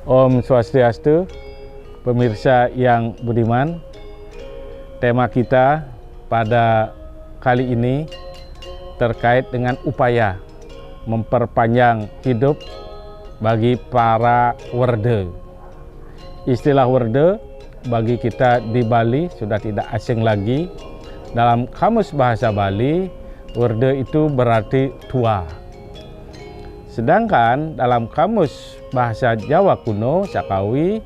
Om Swastiastu, pemirsa yang budiman. Tema kita pada kali ini terkait dengan upaya memperpanjang hidup bagi para werde. Istilah werde bagi kita di Bali sudah tidak asing lagi. Dalam kamus bahasa Bali, werde itu berarti tua. Sedangkan dalam kamus bahasa Jawa kuno, Sakawi,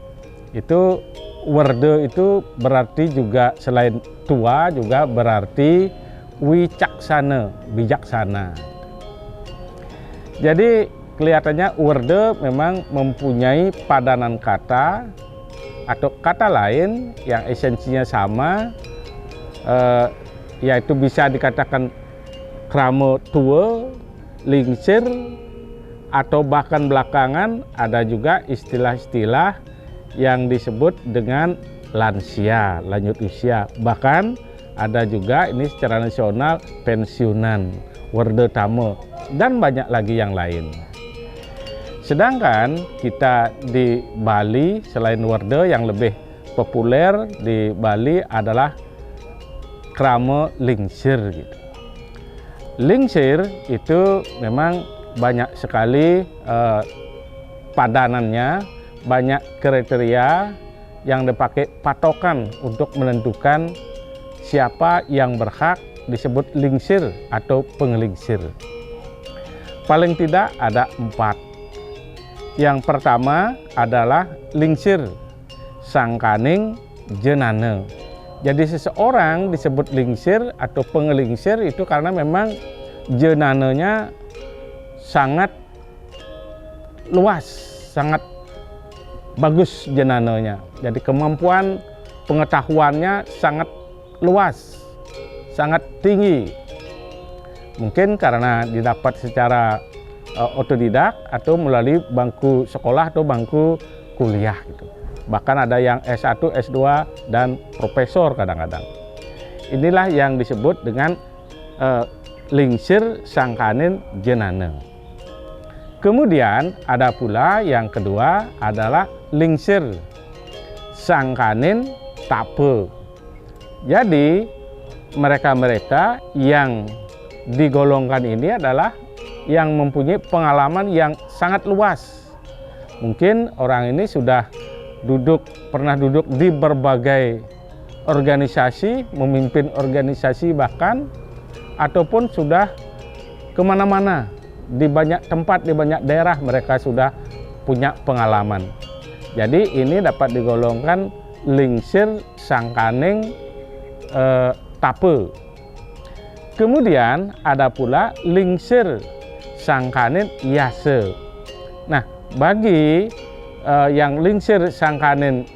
itu werde itu berarti juga selain tua juga berarti wicaksana, bijaksana. Jadi kelihatannya werde memang mempunyai padanan kata atau kata lain yang esensinya sama, yaitu bisa dikatakan krama tua, lingsir, atau bahkan belakangan ada juga istilah-istilah yang disebut dengan lansia, lanjut usia. Bahkan ada juga ini secara nasional pensiunan, werde tama, dan banyak lagi yang lain. Sedangkan kita di Bali selain werde yang lebih populer di Bali adalah krama lingsir gitu. Lingsir itu memang banyak sekali padanannya, banyak kriteria yang dipakai patokan untuk menentukan siapa yang berhak disebut lingsir atau pengelingsir. Paling tidak ada 4. Yang pertama adalah lingsir sangkaning jenana. Jadi seseorang disebut lingsir atau pengelingsir itu karena memang jenananya sangat luas, sangat bagus jenananya. Jadi kemampuan pengetahuannya sangat luas, sangat tinggi. Mungkin karena didapat secara otodidak atau melalui bangku sekolah atau bangku kuliah gitu. Bahkan ada yang S1, S2 dan profesor kadang-kadang. Inilah yang disebut dengan lingsir sangkanin jenana. Kemudian ada pula yang kedua adalah lingsir sangkanin tape. Jadi mereka-mereka yang digolongkan ini adalah yang mempunyai pengalaman yang sangat luas. Mungkin orang ini sudah pernah duduk di berbagai organisasi, memimpin organisasi bahkan, ataupun sudah kemana-mana. Di banyak tempat, di banyak daerah mereka sudah punya pengalaman. Jadi ini dapat digolongkan lingsir sangkaning tape. Kemudian ada pula lingsir sangkanin yase. Nah, bagi yang lingsir sangkanin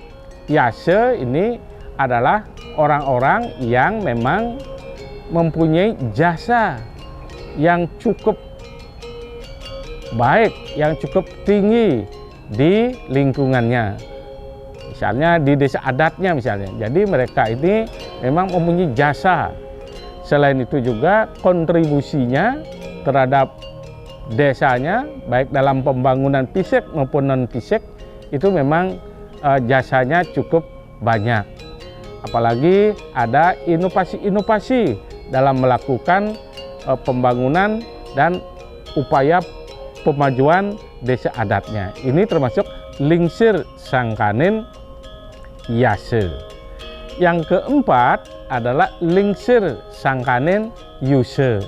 yase ini adalah orang-orang yang memang mempunyai jasa yang cukup baik, yang cukup tinggi di lingkungannya, misalnya di desa adatnya misalnya. Jadi mereka ini memang mempunyai jasa. Selain itu juga kontribusinya terhadap desanya, baik dalam pembangunan fisik maupun non fisik, itu memang jasanya cukup banyak. Apalagi ada inovasi-inovasi dalam melakukan pembangunan dan upaya pemajuan desa adatnya. Ini termasuk lingsir sangkanin yase. Yang keempat adalah lingsir sangkanin yuse.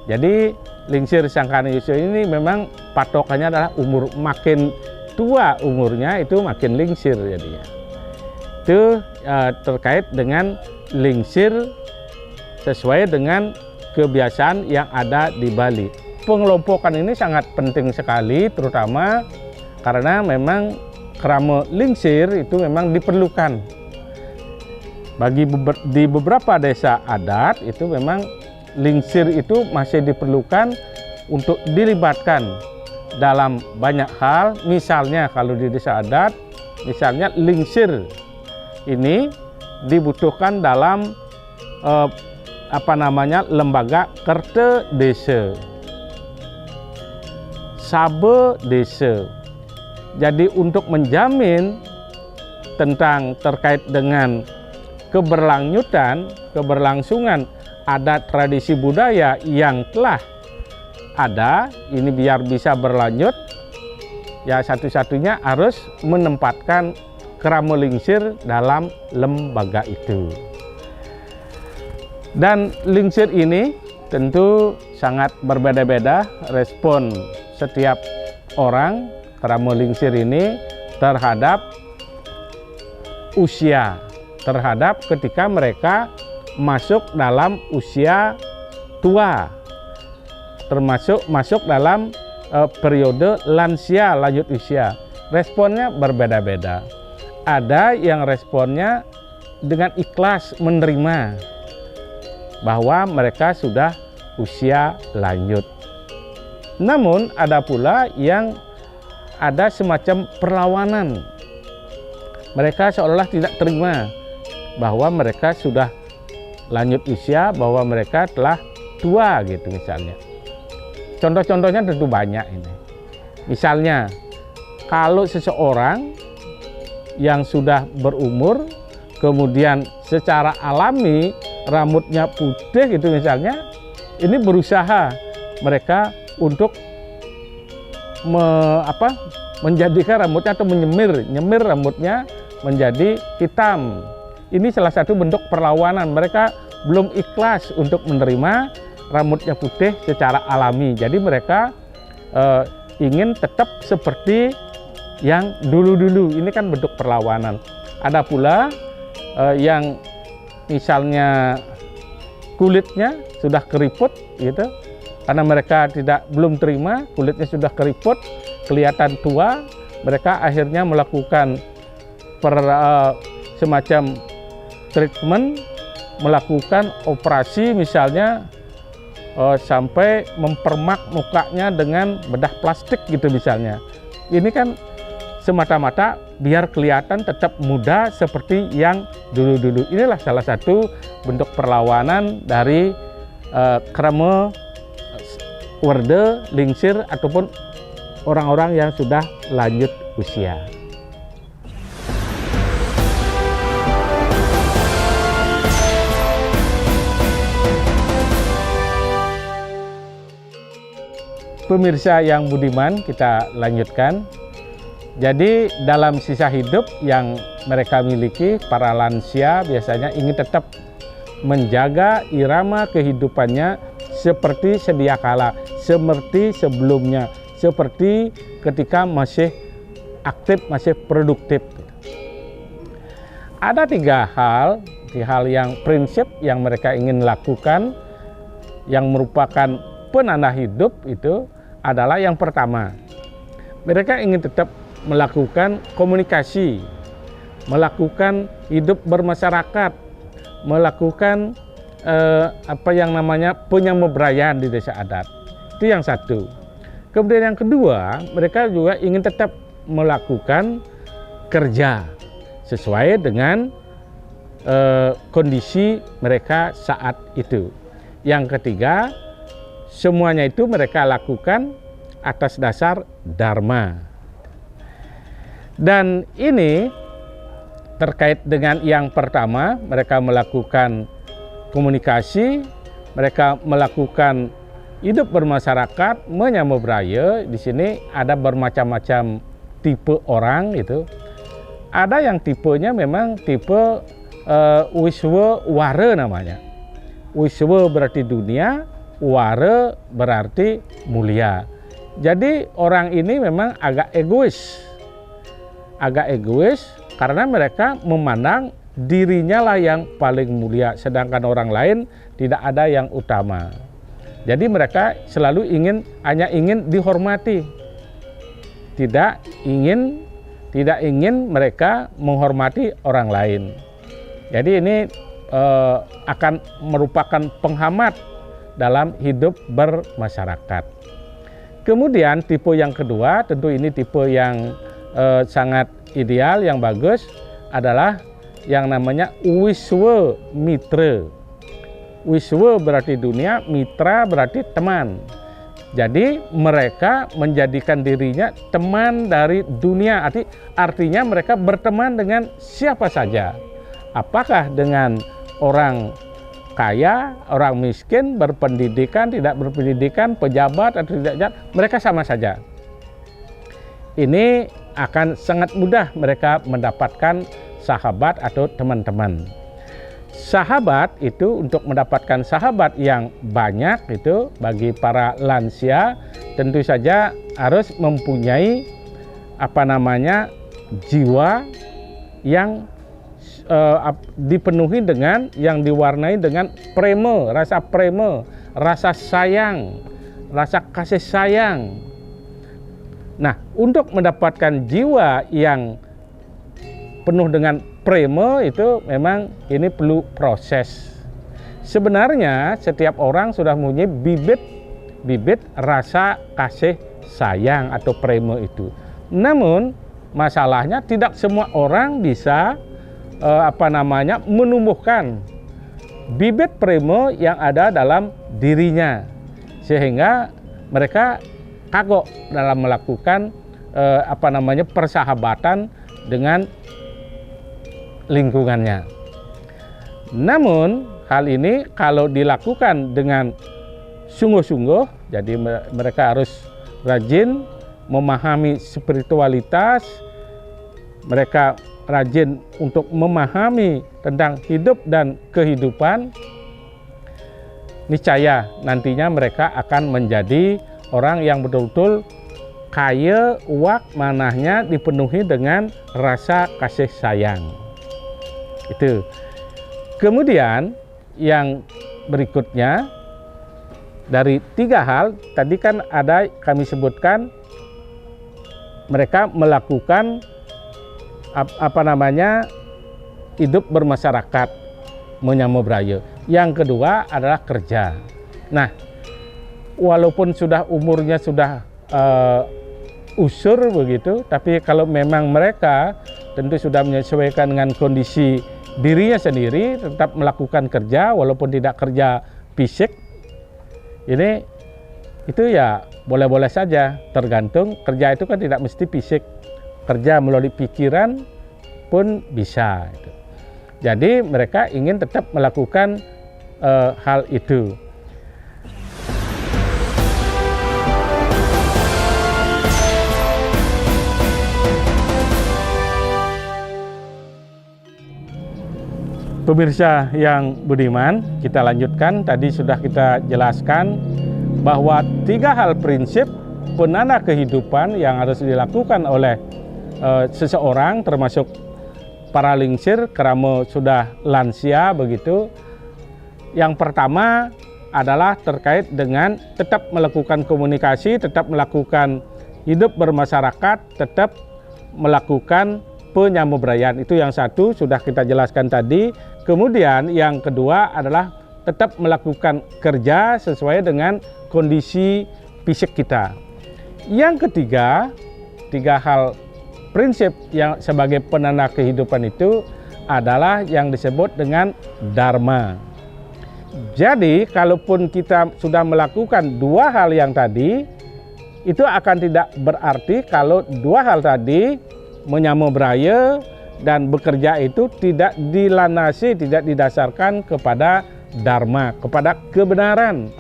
Jadi lingsir sangkanin yuse ini memang patokannya adalah umur. Makin tua umurnya itu makin lingsir jadinya. Itu terkait dengan lingsir sesuai dengan kebiasaan yang ada di Bali. Pengelompokan ini sangat penting sekali, terutama karena memang krama lingsir itu memang diperlukan. Di beberapa desa adat itu memang lingsir itu masih diperlukan untuk dilibatkan dalam banyak hal. Misalnya kalau di desa adat, misalnya lingsir ini dibutuhkan dalam lembaga Kerte Desa, Sabe Desa. Jadi untuk menjamin tentang terkait dengan keberlangsungan adat tradisi budaya yang telah ada, ini biar bisa berlanjut, ya satu-satunya harus menempatkan Krama Lingsir dalam lembaga itu. Dan Lingsir ini tentu sangat berbeda-beda respon setiap orang Krama Lingsir ini terhadap usia, terhadap ketika mereka masuk dalam usia tua, termasuk masuk dalam periode lansia lanjut usia. Responnya berbeda-beda. Ada yang responnya dengan ikhlas menerima bahwa mereka sudah usia lanjut. Namun ada pula yang ada semacam perlawanan. Mereka seolah tidak terima bahwa mereka sudah lanjut usia, bahwa mereka telah tua gitu misalnya. Contoh-contohnya tentu banyak ini. Misalnya kalau seseorang yang sudah berumur kemudian secara alami rambutnya putih gitu misalnya, ini berusaha mereka untuk menjadikan rambutnya atau nyemir rambutnya menjadi hitam. Ini salah satu bentuk perlawanan. Mereka belum ikhlas untuk menerima rambutnya putih secara alami. Jadi mereka ingin tetap seperti yang dulu-dulu. Ini kan bentuk perlawanan. Ada pula yang misalnya kulitnya sudah keriput gitu, karena mereka belum terima kulitnya sudah keriput, kelihatan tua, mereka akhirnya melakukan semacam treatment, melakukan operasi misalnya sampai mempermak mukanya dengan bedah plastik gitu misalnya. Ini kan semata-mata biar kelihatan tetap muda seperti yang dulu-dulu. Inilah salah satu bentuk perlawanan dari Krama Werde, Lingsir ataupun orang-orang yang sudah lanjut usia. Pemirsa yang budiman, kita lanjutkan. Jadi dalam sisa hidup yang mereka miliki, para lansia biasanya ingin tetap menjaga irama kehidupannya seperti sedia kala, seperti sebelumnya, seperti ketika masih aktif, masih produktif. Ada tiga hal yang prinsip yang mereka ingin lakukan yang merupakan penanda hidup itu adalah yang pertama, mereka ingin tetap melakukan komunikasi, melakukan hidup bermasyarakat, melakukan penyamubrayaan di desa adat. Itu yang satu. Kemudian yang kedua, mereka juga ingin tetap melakukan kerja sesuai dengan kondisi mereka saat itu. Yang ketiga, semuanya itu mereka lakukan atas dasar dharma. Dan ini terkait dengan yang pertama, mereka melakukan komunikasi, mereka melakukan hidup bermasyarakat, menyamubraya. Di sini ada bermacam-macam tipe orang itu. Ada yang tipenya memang tipe Wiswa Wara namanya. Wiswa berarti dunia, Wara berarti mulia. Jadi orang ini memang agak egois karena mereka memandang dirinya lah yang paling mulia, sedangkan orang lain tidak ada yang utama. Jadi mereka selalu hanya ingin dihormati, tidak ingin mereka menghormati orang lain. Jadi ini akan merupakan penghambat dalam hidup bermasyarakat. Kemudian tipe yang kedua, tentu ini tipe yang sangat ideal, yang bagus, adalah yang namanya Wiswa Mitra. Wiswa berarti dunia, mitra berarti teman. Jadi mereka menjadikan dirinya teman dari dunia, artinya mereka berteman dengan siapa saja. Apakah dengan orang kaya, orang miskin, berpendidikan, tidak berpendidikan, pejabat atau tidak, mereka sama saja. Ini akan sangat mudah mereka mendapatkan sahabat atau teman-teman. Sahabat itu, untuk mendapatkan sahabat yang banyak itu bagi para lansia tentu saja harus mempunyai jiwa yang dipenuhi dengan, yang diwarnai dengan rasa sayang, rasa kasih sayang. Nah, untuk mendapatkan jiwa yang penuh dengan prema itu memang ini perlu proses. Sebenarnya setiap orang sudah mempunyai bibit rasa kasih sayang atau prema itu. Namun masalahnya tidak semua orang bisa menumbuhkan bibit prema yang ada dalam dirinya, sehingga mereka kagok dalam melakukan persahabatan dengan lingkungannya. Namun hal ini kalau dilakukan dengan sungguh-sungguh, jadi mereka harus rajin memahami spiritualitas, mereka rajin untuk memahami tentang hidup dan kehidupan, niscaya nantinya mereka akan menjadi orang yang betul-betul kaya, uak manahnya dipenuhi dengan rasa kasih sayang. Itu. Kemudian yang berikutnya dari 3 hal tadi kan ada kami sebutkan, mereka melakukan hidup bermasyarakat, menyambung budaya. Yang kedua adalah kerja. Nah, walaupun sudah umurnya sudah usur begitu, tapi kalau memang mereka tentu sudah menyesuaikan dengan kondisi dirinya sendiri, tetap melakukan kerja walaupun tidak kerja fisik, itu ya boleh-boleh saja, tergantung. Kerja itu kan tidak mesti fisik, kerja melalui pikiran pun bisa. Jadi mereka ingin tetap melakukan hal itu. Pemirsa yang budiman, kita lanjutkan. Tadi sudah kita jelaskan bahwa 3 hal prinsip penanda kehidupan yang harus dilakukan oleh seseorang, termasuk para lingsir kerana sudah lansia begitu. Yang pertama adalah terkait dengan tetap melakukan komunikasi, tetap melakukan hidup bermasyarakat, tetap melakukan penyambung-budayaan. Itu yang satu sudah kita jelaskan tadi. Kemudian yang kedua adalah tetap melakukan kerja sesuai dengan kondisi fisik kita. Yang ketiga, 3 hal prinsip yang sebagai penanda kehidupan itu adalah yang disebut dengan dharma. Jadi kalaupun kita sudah melakukan 2 hal yang tadi, itu akan tidak berarti kalau 2 hal tadi, menyambung budaya dan bekerja, itu tidak dilandasi, tidak didasarkan kepada dharma, kepada kebenaran,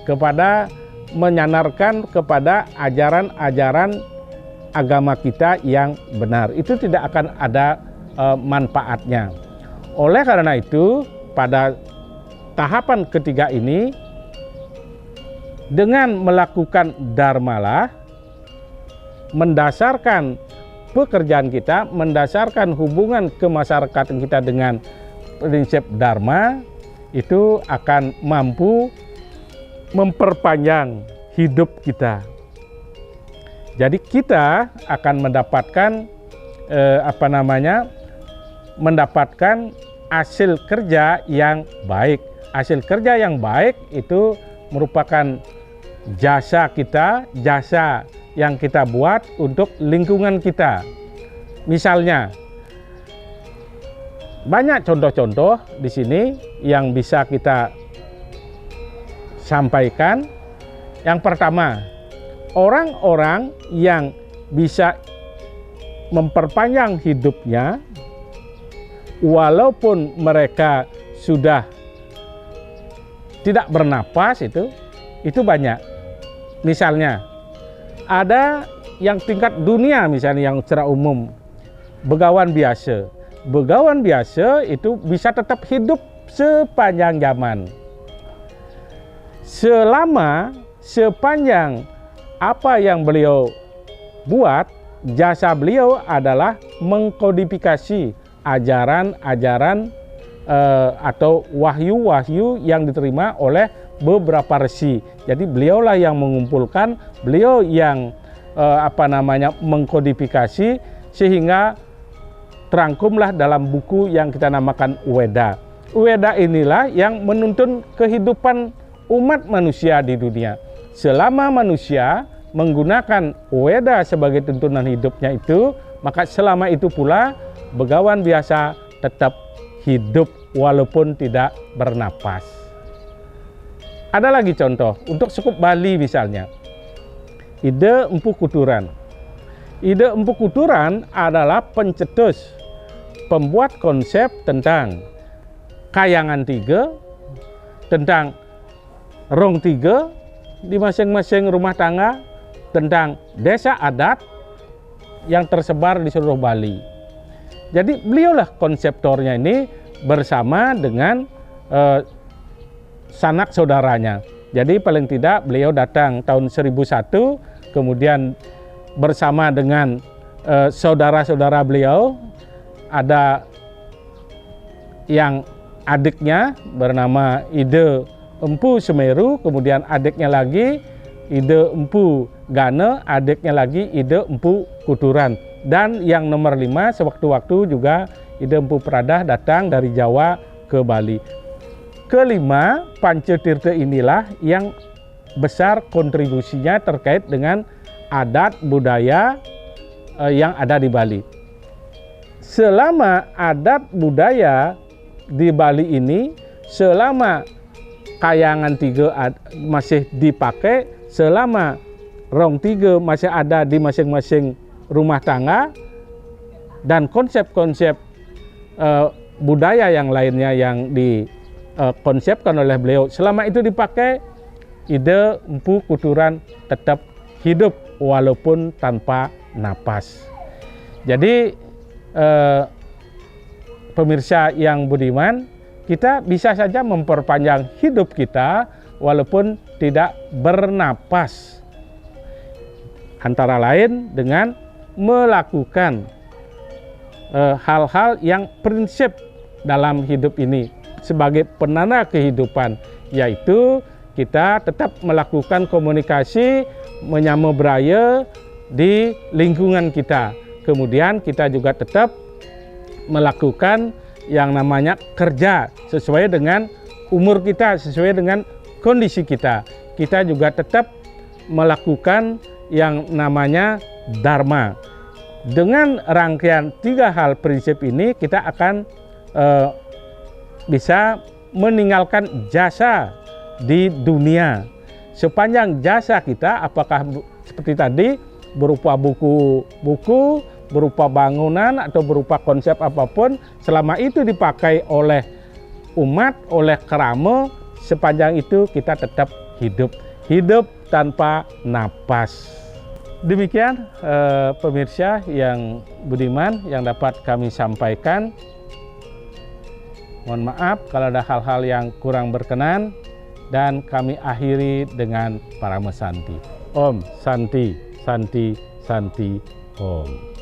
kepada menyandarkan kepada ajaran-ajaran agama kita yang benar. Itu tidak akan ada manfaatnya. Oleh karena itu, pada tahapan ketiga ini, dengan melakukan dharmalah, mendasarkan pekerjaan kita, mendasarkan hubungan kemasyarakatan kita dengan prinsip dharma, itu akan mampu memperpanjang hidup kita. Jadi kita akan mendapatkan mendapatkan hasil kerja yang baik. Hasil kerja yang baik itu merupakan jasa kita, jasa yang kita buat untuk lingkungan kita. Misalnya, banyak contoh-contoh di sini yang bisa kita sampaikan. Yang pertama, orang-orang yang bisa memperpanjang hidupnya walaupun mereka sudah tidak bernapas, itu banyak. Misalnya ada yang tingkat dunia, misalnya yang secara umum, begawan biasa. Begawan biasa itu bisa tetap hidup sepanjang zaman. Sepanjang apa yang beliau buat, jasa beliau adalah mengkodifikasi ajaran-ajaran atau wahyu-wahyu yang diterima oleh beberapa resi. Jadi beliaulah yang mengumpulkan, beliau yang mengkodifikasi sehingga terangkumlah dalam buku yang kita namakan Weda. Weda inilah yang menuntun kehidupan umat manusia di dunia. Selama manusia menggunakan Weda sebagai tuntunan hidupnya itu, maka selama itu pula begawan biasa tetap hidup walaupun tidak bernapas. Ada lagi contoh, untuk suku Bali misalnya, Ide Empu Kuturan. Ide Empu Kuturan adalah pencetus, pembuat konsep tentang kayangan tiga, tentang rong tiga di masing-masing rumah tangga, tentang desa adat yang tersebar di seluruh Bali. Jadi beliaulah konseptornya ini bersama dengan sanak saudaranya. Jadi paling tidak beliau datang tahun 1001, kemudian bersama dengan saudara-saudara beliau, ada yang adiknya bernama Ide Empu Semeru, kemudian adiknya lagi Ide Empu Gane, adiknya lagi Ide Empu Kuturan. Dan yang nomor 5 sewaktu-waktu juga Ide Empu Pradah datang dari Jawa ke Bali. Kelima, Pancetirta inilah yang besar kontribusinya terkait dengan adat budaya yang ada di Bali. Selama adat budaya di Bali ini, selama kayangan tiga masih dipakai, selama rong tiga masih ada di masing-masing rumah tangga, dan konsep-konsep budaya yang lainnya yang dikonsepkan oleh beliau, selama itu dipakai, Ide Empu Kuturan tetap hidup walaupun tanpa napas. Jadi pemirsa yang budiman, kita bisa saja memperpanjang hidup kita walaupun tidak bernapas. Antara lain dengan melakukan hal-hal yang prinsip dalam hidup ini sebagai penanda kehidupan, yaitu kita tetap melakukan komunikasi menyama beraya di lingkungan kita. Kemudian kita juga tetap melakukan yang namanya kerja sesuai dengan umur kita, sesuai dengan kondisi kita. Kita juga tetap melakukan yang namanya dharma. Dengan rangkaian 3 hal prinsip ini, kita akan bisa meninggalkan jasa di dunia. Sepanjang jasa kita, apakah seperti tadi berupa buku-buku, berupa bangunan, atau berupa konsep apapun, selama itu dipakai oleh umat, oleh kerama, sepanjang itu kita tetap hidup tanpa napas. Demikian pemirsa yang budiman yang dapat kami sampaikan. Mohon maaf kalau ada hal-hal yang kurang berkenan, dan kami akhiri dengan Parama Santi. Om Santi, Santi, Santi, Om.